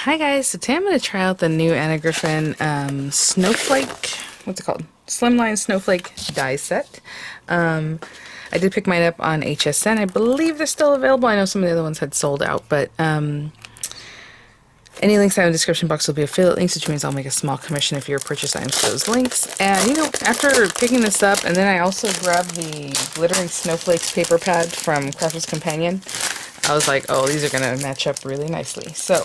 Hi guys, so today I'm going to try out the new Griffin Snowflake, what's it called? Slimline Snowflake die set. I did pick mine up on HSN. I believe they're still available. I know some of the other ones had sold out, but any links I have in the description box will be affiliate links, which means I'll make a small commission if you purchase items to those links. And you know, after picking this up, and then I also grabbed the glittering snowflakes paper pad from Crafter's Companion, I was like, oh, these are going to match up really nicely. So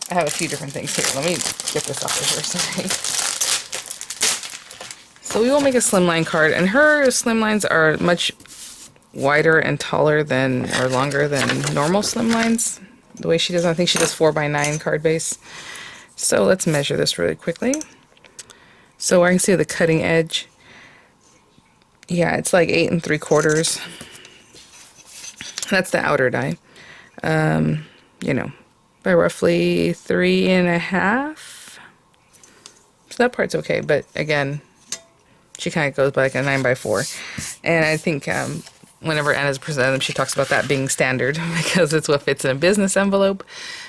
I have a few different things here. Let me get this off of here, sorry. So we will make a slimline card, and her slimlines are much wider and taller than, or longer than normal slimlines. The way she does, I think she does 4x9 card base. So let's measure this really quickly. So I can see the cutting edge. Yeah, it's like 8 3/4. That's the outer die. You know, by roughly 3.5. So that part's okay, but again, she kind of goes by like a 9x4. And I think whenever Anna's presented them, she talks about that being standard because it's what fits in a business envelope.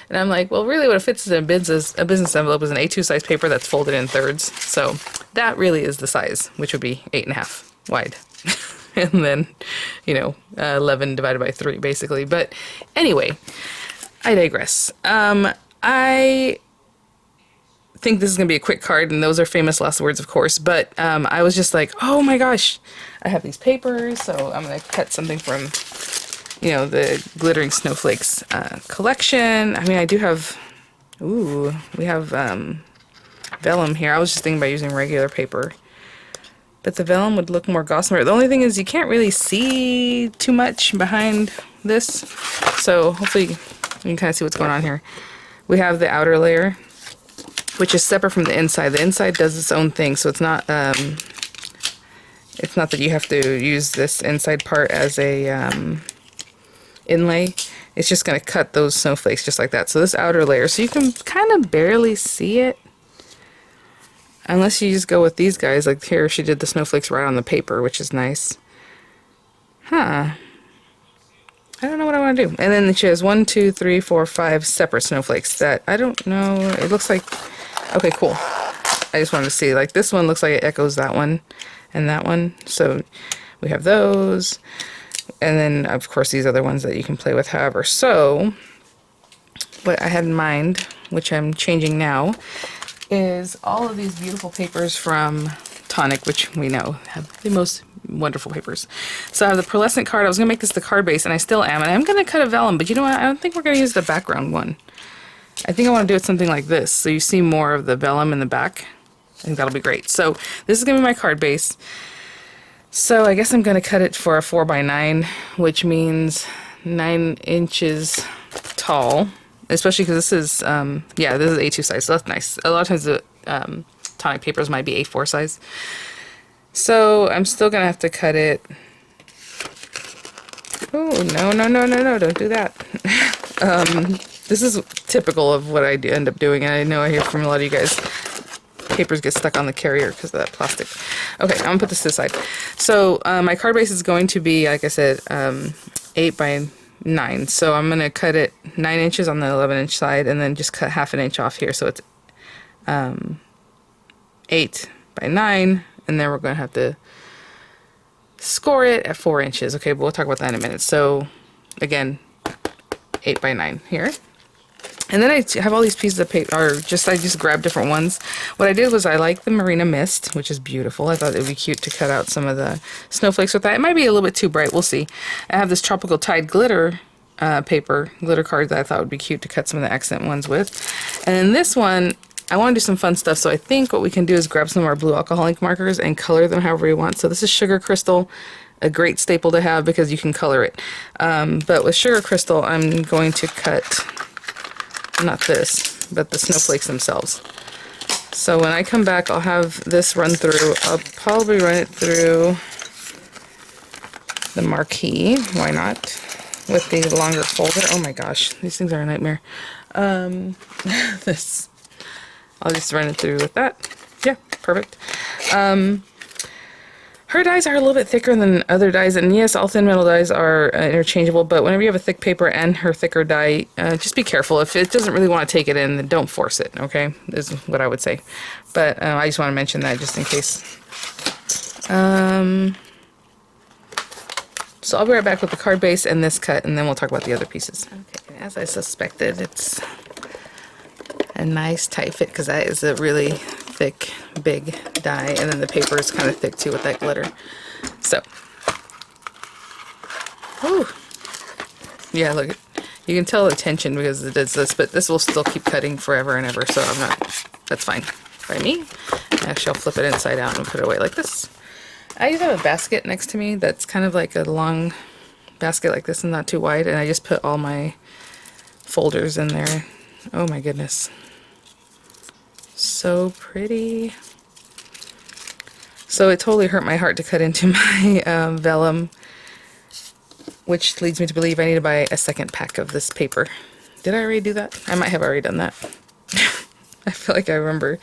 And I'm like, well, really what fits in a business envelope is an A2 size paper that's folded in thirds. So that really is the size, which would be 8.5 wide. And then, you know, 11 divided by 3, basically. But anyway, I digress. I think this is going to be a quick card, and those are famous last words, of course. But I was just like, oh my gosh, I have these papers, so I'm going to cut something from, you know, the Glittering Snowflakes collection. I mean, I do have, ooh, we have vellum here. I was just thinking about using regular paper. But the vellum would look more gossamer. The only thing is you can't really see too much behind this. So hopefully you can kind of see what's going on here. We have the outer layer, which is separate from the inside. The inside does its own thing, so it's not that you have to use this inside part as a inlay. It's just going to cut those snowflakes just like that. So this outer layer, so you can kind of barely see it. Unless you just go with these guys, like here she did the snowflakes right on the paper, which is nice. Huh. I don't know what I want to do. And then she has 1, 2, 3, 4, 5 separate snowflakes that I don't know. It looks like, okay, cool. I just wanted to see, like this one looks like it echoes that one and that one. So we have those. And then of course these other ones that you can play with however. So what I had in mind, which I'm changing now, is all of these beautiful papers from Tonic, which we know have the most wonderful papers. So I have the pearlescent card. I was going to make this the card base, and I still am. And I'm going to cut a vellum, but you know what? I don't think we're going to use the background one. I think I want to do it something like this, so you see more of the vellum in the back. I think that'll be great. So this is going to be my card base. So I guess I'm going to cut it for a 4x9, which means 9 inches tall. Especially because this is, yeah, this is A2 size, so that's nice. A lot of times the Tonic papers might be A4 size. So I'm still going to have to cut it. Oh, no, no, no, no, no, don't do that. This is typical of what I end up doing, and I know I hear from a lot of you guys, papers get stuck on the carrier because of that plastic. Okay, I'm going to put this to the side. So my card base is going to be, like I said, 8x9. So I'm going to cut it 9 inches on the 11-inch side and then just cut ½ an inch off here. So it's 8x9, and then we're going to have to score it at 4 inches. Okay, but we'll talk about that in a minute. So again, 8x9 here. And then I have all these pieces of paper, or I just grabbed different ones. What I did was I like the Marina Mist, which is beautiful. I thought it would be cute to cut out some of the snowflakes with that. It might be a little bit too bright, we'll see. I have this Tropical Tide glitter paper, glitter card that I thought would be cute to cut some of the accent ones with. And then this one, I want to do some fun stuff, so I think what we can do is grab some of our blue alcohol ink markers and color them however we want. So this is Sugar Crystal, a great staple to have because you can color it. But with Sugar Crystal, I'm going to cut, not this, but the snowflakes themselves. So when I come back, I'll have this run through. I'll probably run it through the marquee. Why not? With the longer folder. Oh my gosh, these things are a nightmare. This, I'll just run it through with that. Yeah, perfect. Her dies are a little bit thicker than other dies, and yes, all thin metal dies are interchangeable, but whenever you have a thick paper and her thicker die, just be careful. If it doesn't really want to take it in, then don't force it, okay? Is what I would say. But I just want to mention that just in case. So I'll be right back with the card base and this cut, and then we'll talk about the other pieces. Okay, as I suspected, it's a nice tight fit, because that is a really thick, big die, and then the paper is kind of thick too with that glitter. So, whew. Yeah, look, you can tell the tension because it does this, but this will still keep cutting forever and ever, so that's fine by me. Actually, I'll flip it inside out and put it away like this. I used to have a basket next to me that's kind of like a long basket like this and not too wide, and I just put all my folders in there. Oh my goodness. So pretty. So it totally hurt my heart to cut into my vellum, which leads me to believe I need to buy a second pack of this paper. Did I already do that? I might have already done that. I feel like I remember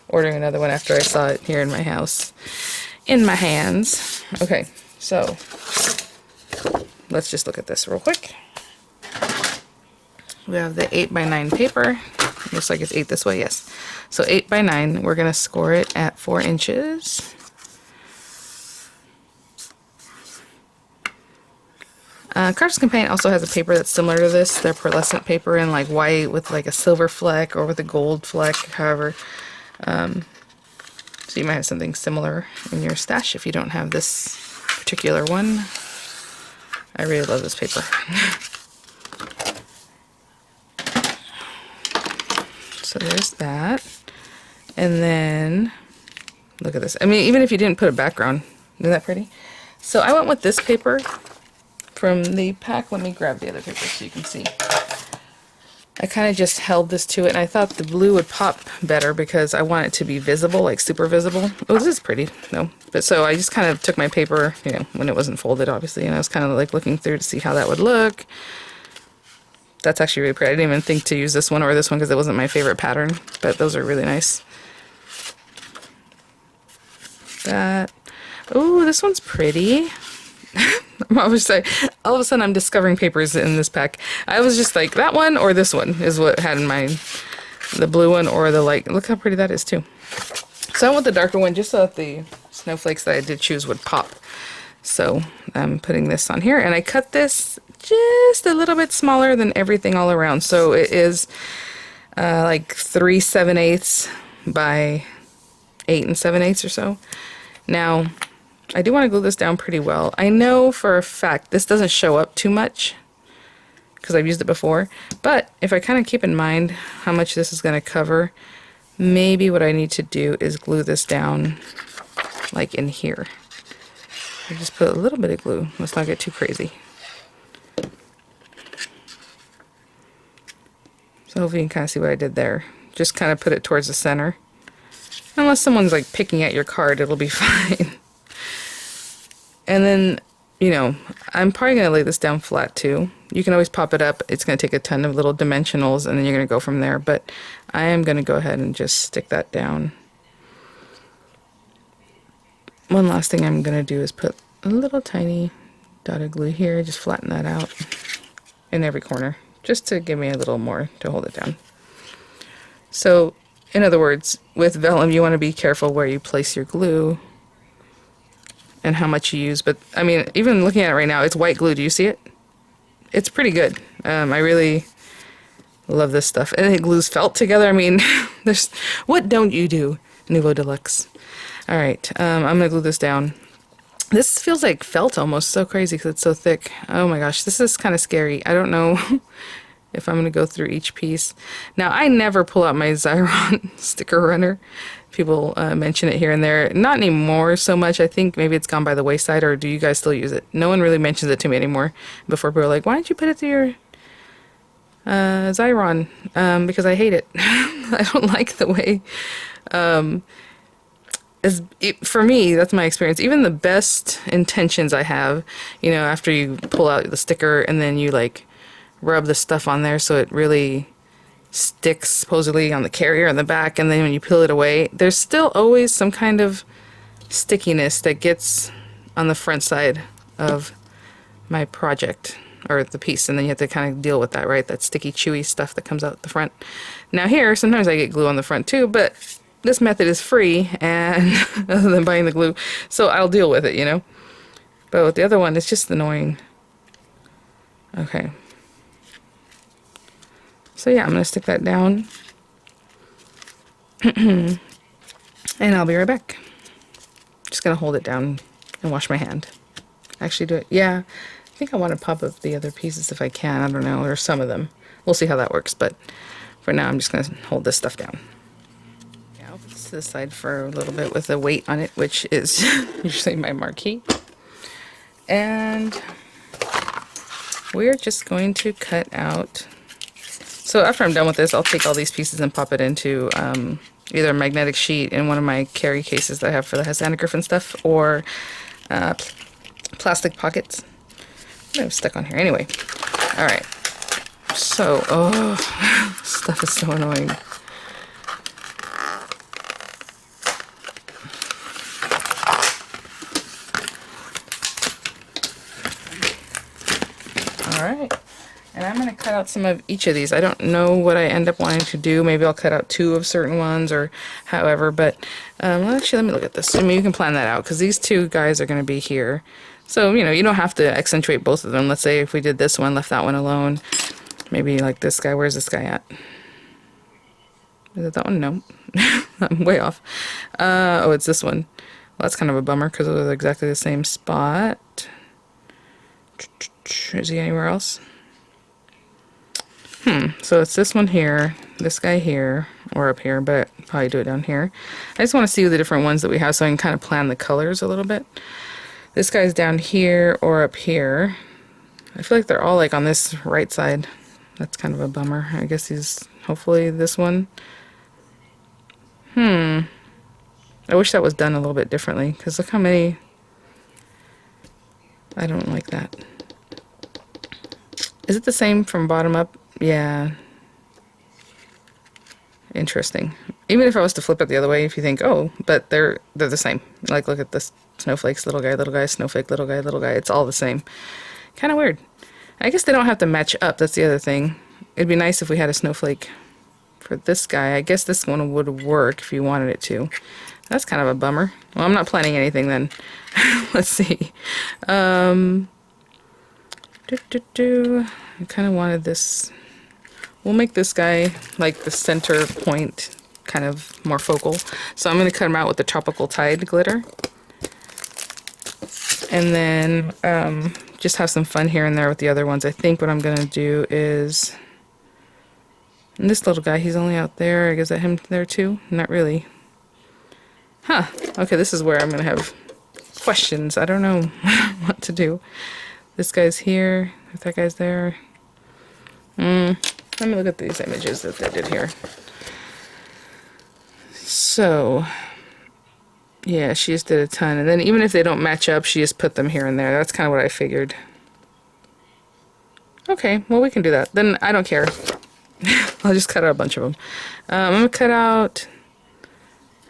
ordering another one after I saw it here in my house. In my hands. Okay, so let's just look at this real quick. We have the 8x9 paper. Looks like it's 8 this way, yes. So 8x9, we're going to score it at 4 inches. Crafts Companion also has a paper that's similar to this. They're pearlescent paper in like white with like a silver fleck or with a gold fleck, however. So you might have something similar in your stash if you don't have this particular one. I really love this paper. So there's that. And then, look at this. I mean, even if you didn't put a background, isn't that pretty? So I went with this paper from the pack. Let me grab the other paper so you can see. I kind of just held this to it, and I thought the blue would pop better because I want it to be visible, like super visible. Oh, this is pretty. No. But so I just kind of took my paper, you know, when it wasn't folded, obviously, and I was kind of like looking through to see how that would look. That's actually really pretty. I didn't even think to use this one or this one because it wasn't my favorite pattern, but those are really nice. That. Oh, this one's pretty. I'm always like, all of a sudden I'm discovering papers in this pack. I was just like, that one or this one is what had in mind. The blue one or the light. Look how pretty that is too. So I want the darker one just so that the snowflakes that I did choose would pop. So I'm putting this on here, and I cut this just a little bit smaller than everything all around. So it is like 3 7/8 by 8 7/8 or so. Now, I do want to glue this down pretty well. I know for a fact this doesn't show up too much because I've used it before, but if I kind of keep in mind how much this is going to cover, maybe what I need to do is glue this down like in here. I just put a little bit of glue. Let's not get too crazy. So hopefully you can kind of see what I did there. Just kind of put it towards the center. Unless someone's like picking at your card, it'll be fine. And then, you know, I'm probably going to lay this down flat too. You can always pop it up. It's going to take a ton of little dimensionals, and then you're going to go from there. But I am going to go ahead and just stick that down. One last thing I'm going to do is put a little tiny dot of glue here. Just flatten that out in every corner, just to give me a little more to hold it down. So, in other words, with vellum, you want to be careful where you place your glue and how much you use. But I mean, even looking at it right now, it's white glue. Do you see it? It's pretty good. I really love this stuff. And it glues felt together. I mean, there's, what don't you do? Nouveau Deluxe. All right, I'm gonna glue this down. This feels like felt almost. So crazy because it's so thick. Oh my gosh, this is kind of scary. I don't know if I'm gonna go through each piece. Now, I never pull out my Xyron sticker runner. People mention it here and there. Not anymore so much. I think maybe it's gone by the wayside, or do you guys still use it? No one really mentions it to me anymore. Before, people are like, why don't you put it through your Xyron? Because I hate it. I don't like the way... for me, that's my experience. Even the best intentions I have, you know, after you pull out the sticker and then you like rub the stuff on there so it really sticks supposedly on the carrier on the back, and then when you peel it away, there's still always some kind of stickiness that gets on the front side of my project, or the piece, and then you have to kind of deal with that, right? That sticky, chewy stuff that comes out the front. Now here, sometimes I get glue on the front too, but this method is free, and other than buying the glue, so I'll deal with it, you know? But with the other one, it's just annoying. Okay. So yeah, I'm gonna stick that down. And I'll be right back. Just gonna hold it down and wash my hand. Actually do it. Yeah, I think I want to pop up the other pieces if I can. I don't know, or some of them. We'll see how that works, but for now I'm just gonna hold this stuff down. Yeah, I'll put this to the side for a little bit with a weight on it, which is usually my marquee. And we're just going to cut out. So after I'm done with this, I'll take all these pieces and pop it into either a magnetic sheet in one of my carry cases that I have for the Hasana Griffin stuff, or plastic pockets. I'm stuck on here anyway. All right. So, oh, stuff is so annoying. Alright, and I'm going to cut out some of each of these. I don't know what I end up wanting to do. Maybe I'll cut out 2 of certain ones or however, but actually let me look at this. I mean, you can plan that out because these 2 guys are going to be here. So, you know, you don't have to accentuate both of them. Let's say if we did this one, left that one alone. Maybe like this guy. Where's this guy at? Is it that one? No. I'm way off. Oh, it's this one. Well, that's kind of a bummer because they're exactly the same spot. Is he anywhere else? So it's this one here, this guy here, or up here, but I'll probably do it down here. I just want to see the different ones that we have so I can kind of plan the colors a little bit. This guy's down here or up here. I feel like they're all like on this right side. That's kind of a bummer. I guess he's hopefully this one. I wish that was done a little bit differently because look how many. I don't like that. Is it the same from bottom up? Yeah. Interesting. Even if I was to flip it the other way, if you think, oh, but they're the same. Like, look at this. Snowflakes, little guy, snowflake, little guy. It's all the same. Kind of weird. I guess they don't have to match up. That's the other thing. It'd be nice if we had a snowflake for this guy. I guess this one would work if you wanted it to. That's kind of a bummer. Well, I'm not planning anything then. Let's see. I kind of wanted this. We'll make this guy like the center point, kind of more focal. So I'm going to cut him out with the Tropical Tide glitter. And then just have some fun here and there with the other ones. I think what I'm going to do is... And this little guy, he's only out there. I guess that him there too? Not really. Huh. Okay, this is where I'm going to have questions. I don't know what to do. This guy's here. If that guy's there. Let me look at these images that they did here. So, yeah, she just did a ton. And then even if they don't match up, she just put them here and there. That's kind of what I figured. Okay, well, we can do that. Then I don't care. I'll just cut out a bunch of them. I'm going to cut out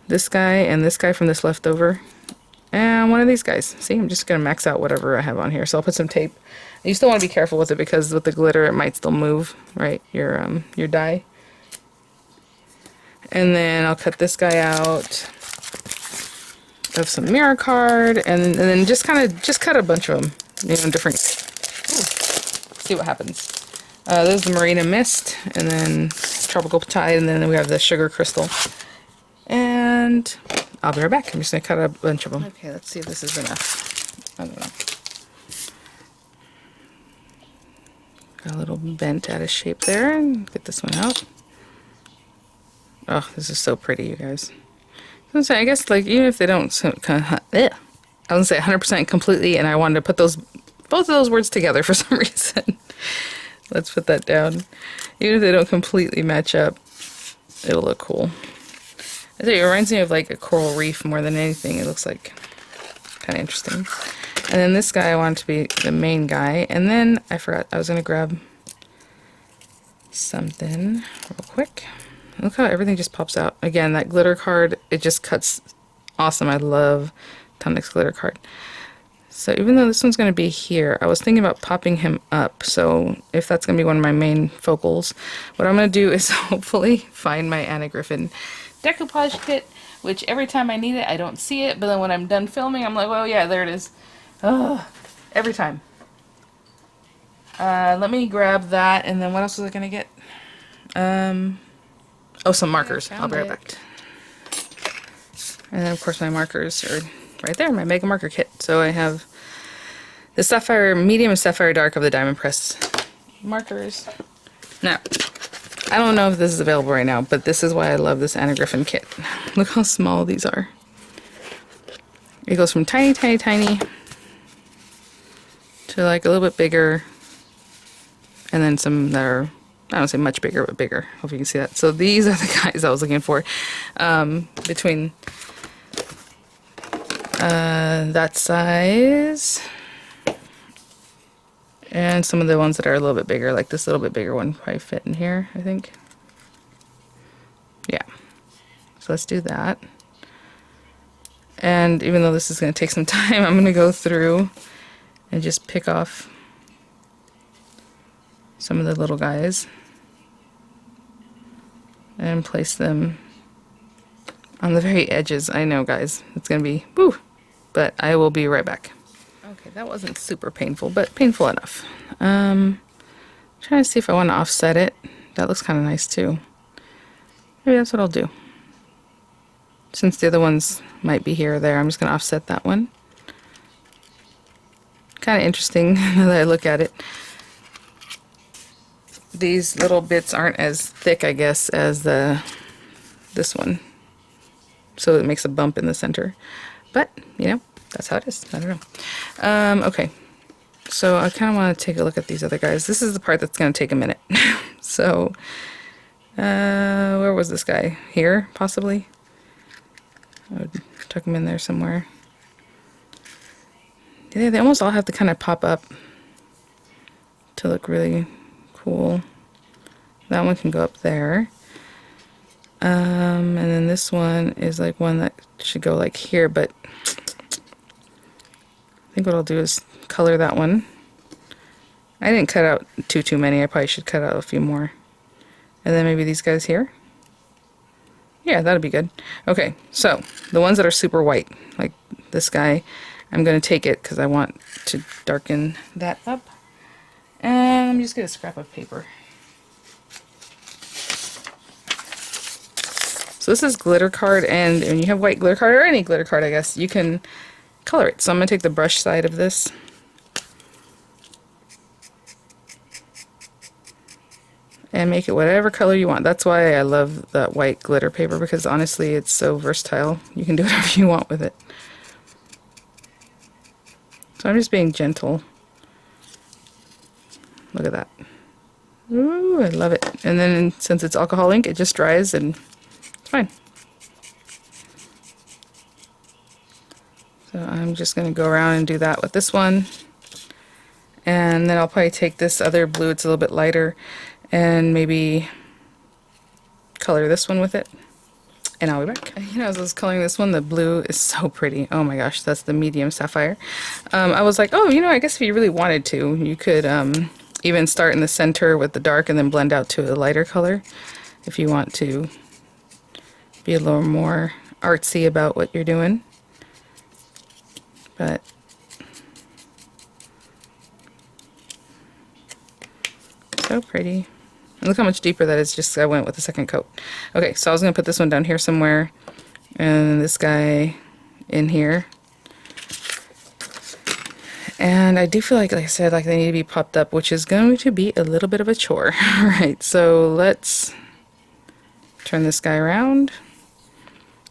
this guy and this guy from this leftover. And one of these guys. See, I'm just going to max out whatever I have on here. So I'll put some tape. You still want to be careful with it because with the glitter it might still move, right? Your dye. And then I'll cut this guy out of some mirror card, and then just cut a bunch of them, you know, different. Ooh, see what happens. There's the Marina Mist, and then Tropical Tide, and then we have the Sugar Crystal. And I'll be right back. I'm just gonna cut a bunch of them. Okay, let's see if this is enough. I don't know. Got a little bent out of shape there, and get this one out. Oh, this is so pretty, you guys. I guess, like, even if they don't, I was gonna say 100% completely, and I wanted to put both of those words together for some reason. Let's put that down. Even if they don't completely match up, it'll look cool. I tell you, it reminds me of like a coral reef more than anything. It looks like kind of interesting. And then this guy I want to be the main guy. And then I forgot I was gonna grab something real quick. Look how everything just pops out. Again, that glitter card, it just cuts awesome. I love Tonic's glitter card. So even though this one's going to be here, I was thinking about popping him up. So if that's going to be one of my main focals, what I'm going to do is hopefully find my Anna Griffin decoupage kit, which every time I need it, I don't see it. But then when I'm done filming, I'm like, oh yeah, there it is. Oh, every time. Let me grab that. And then what else was I going to get? Oh, some markers. I'll be right back. And then of course my markers are right there, my Mega Marker kit. So I have the Sapphire Medium and Sapphire Dark of the Diamond Press markers. Now, I don't know if this is available right now, but this is why I love this Anna Griffin kit. Look how small these are. It goes from tiny, tiny, tiny to like a little bit bigger, and then some that are, I don't say much bigger, but bigger. Hope you can see that. So these are the guys I was looking for. Between that size and some of the ones that are a little bit bigger, like this little bit bigger one probably fit in here, I think. Yeah. So let's do that. And even though this is going to take some time, I'm going to go through and just pick off some of the little guys and place them on the very edges. I know, guys, it's going to be woo, but I will be right back. Okay, that wasn't super painful, but painful enough. Trying to see if I want to offset it. That looks kind of nice too. Maybe that's what I'll do. Since the other ones might be here or there, I'm just going to offset that one. Kind of interesting now that I look at it. These little bits aren't as thick, I guess, as this one. So it makes a bump in the center. But, you know, that's how it is. I don't know. Okay. So I kind of want to take a look at these other guys. This is the part that's going to take a minute. So, where was this guy? Here, possibly? I would tuck him in there somewhere. Yeah, they almost all have to kind of pop up to look really cool. That one can go up there. And then this one is like one that should go like here, but I think what I'll do is color that one. I didn't cut out too many. I probably should cut out a few more. And then maybe these guys here. Yeah, that'd be good. Okay, so the ones that are super white, like this guy, I'm going to take it because I want to darken that up. And I'm just going to scrap of paper. So this is glitter card, and when you have white glitter card, or any glitter card, I guess, you can color it. So I'm going to take the brush side of this. And make it whatever color you want. That's why I love that white glitter paper, because honestly it's so versatile. You can do whatever you want with it. So I'm just being gentle. Look at that. Ooh, I love it. And then since it's alcohol ink, it just dries and it's fine. So I'm just going to go around and do that with this one. And then I'll probably take this other blue, it's a little bit lighter, and maybe color this one with it. And I'll be back. You know, as I was coloring this one, the blue is so pretty. Oh my gosh, that's the medium sapphire. I was like, oh, you know, I guess if you really wanted to, you could even start in the center with the dark and then blend out to a lighter color if you want to be a little more artsy about what you're doing. But so pretty. And look how much deeper that is, just I went with the second coat. Okay, so I was going to put this one down here somewhere, and this guy in here. And I do feel like I said, like they need to be popped up, which is going to be a little bit of a chore. Alright, so let's turn this guy around.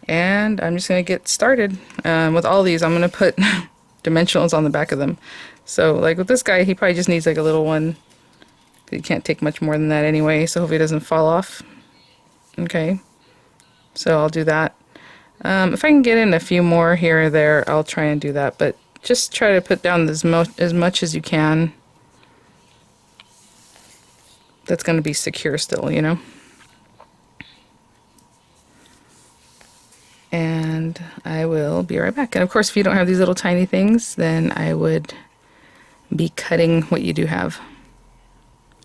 And I'm just going to get started. With all these, I'm going to put dimensionals on the back of them. So like with this guy, he probably just needs like a little one. You can't take much more than that anyway, so hopefully it doesn't fall off. Okay, so I'll do that. If I can get in a few more here or there, I'll try and do that, but just try to put down as much as you can that's going to be secure still, you know. And I will be right back. And of course, if you don't have these little tiny things, then I would be cutting what you do have.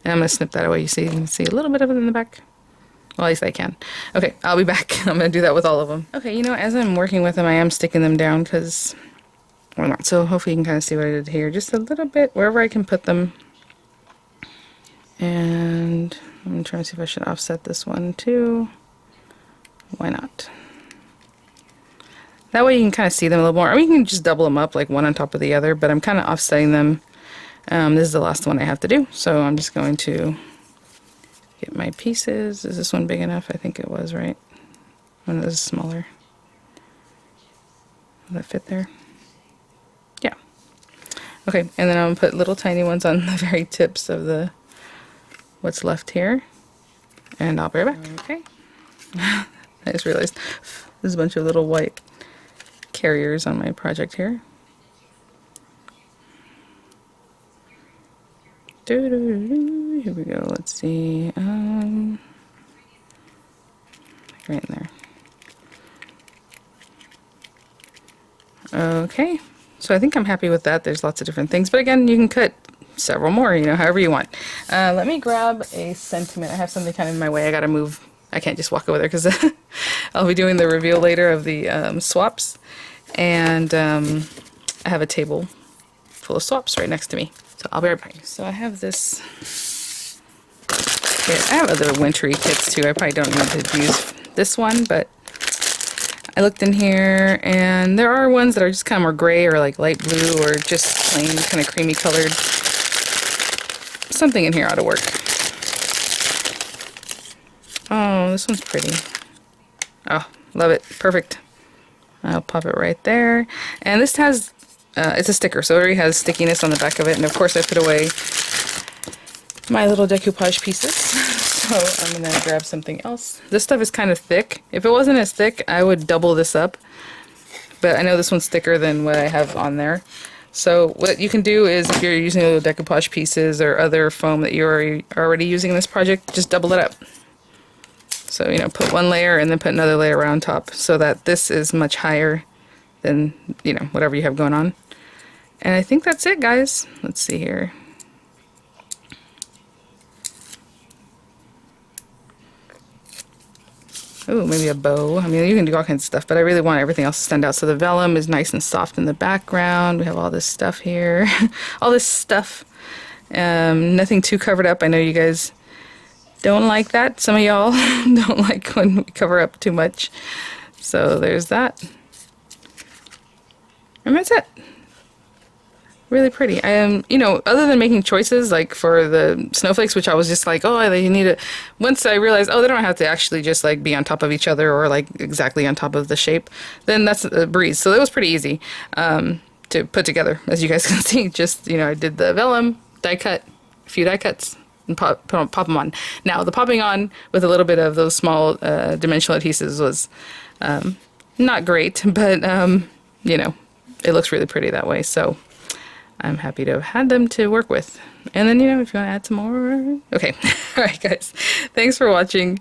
And I'm going to snip that away. You can see a little bit of it in the back. Well, at least I can. Okay, I'll be back. I'm going to do that with all of them. Okay, you know, as I'm working with them, I am sticking them down because why not? So hopefully you can kind of see what I did here. Just a little bit, wherever I can put them. And I'm trying to see if I should offset this one too. Why not? That way you can kind of see them a little more. Or you can just double them up, like one on top of the other, but I'm kind of offsetting them. This is the last one I have to do, so I'm just going to get my pieces. Is this one big enough? I think it was, right? One of those is smaller. Will that fit there? Yeah. Okay, and then I'm going to put little tiny ones on the very tips of the what's left here, and I'll be right back. Okay. I just realized there's a bunch of little white carriers on my project here. Here we go. Let's see. Right in there. Okay. So I think I'm happy with that. There's lots of different things, but again, you can cut several more, you know, however you want. Let me grab a sentiment. I have something kind of in my way. I gotta move. I can't just walk over there because I'll be doing the reveal later of the swaps, and I have a table full of swaps right next to me. So I'll be right back. So I have this kit. I have other wintry kits too. I probably don't need to use this one, but I looked in here and there are ones that are just kind of more gray or like light blue or just plain kind of creamy colored. Something in here ought to work. Oh, this one's pretty. Oh, love it. Perfect. I'll pop it right there. And this has it's a sticker, so it already has stickiness on the back of it, and of course I put away my little decoupage pieces, so I'm going to grab something else. This stuff is kind of thick. If it wasn't as thick, I would double this up, but I know this one's thicker than what I have on there. So what you can do is, if you're using little decoupage pieces or other foam that you're already using in this project, just double it up. So, you know, put one layer and then put another layer around top so that this is much higher than, you know, whatever you have going on. And I think that's it, guys. Let's see here. Oh, maybe a bow. I mean, you can do all kinds of stuff, but I really want everything else to stand out. So the vellum is nice and soft in the background. We have all this stuff here. All this stuff. Nothing too covered up. I know you guys don't like that. Some of y'all don't like when we cover up too much. So there's that. And that's it. Really pretty. You know, other than making choices, like for the snowflakes, which I was just like, oh, they need to, once I realized, oh, they don't have to actually just like be on top of each other or like exactly on top of the shape, then that's a breeze. So that was pretty easy to put together, as you guys can see. Just, you know, I did the vellum, die cut, a few die cuts, and pop them on. Now, the popping on with a little bit of those small dimensional adhesives was not great, but, you know, it looks really pretty that way. So I'm happy to have had them to work with. And then, you know, if you want to add some more. Okay. All right, guys. Thanks for watching.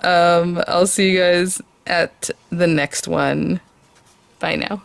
I'll see you guys at the next one. Bye now.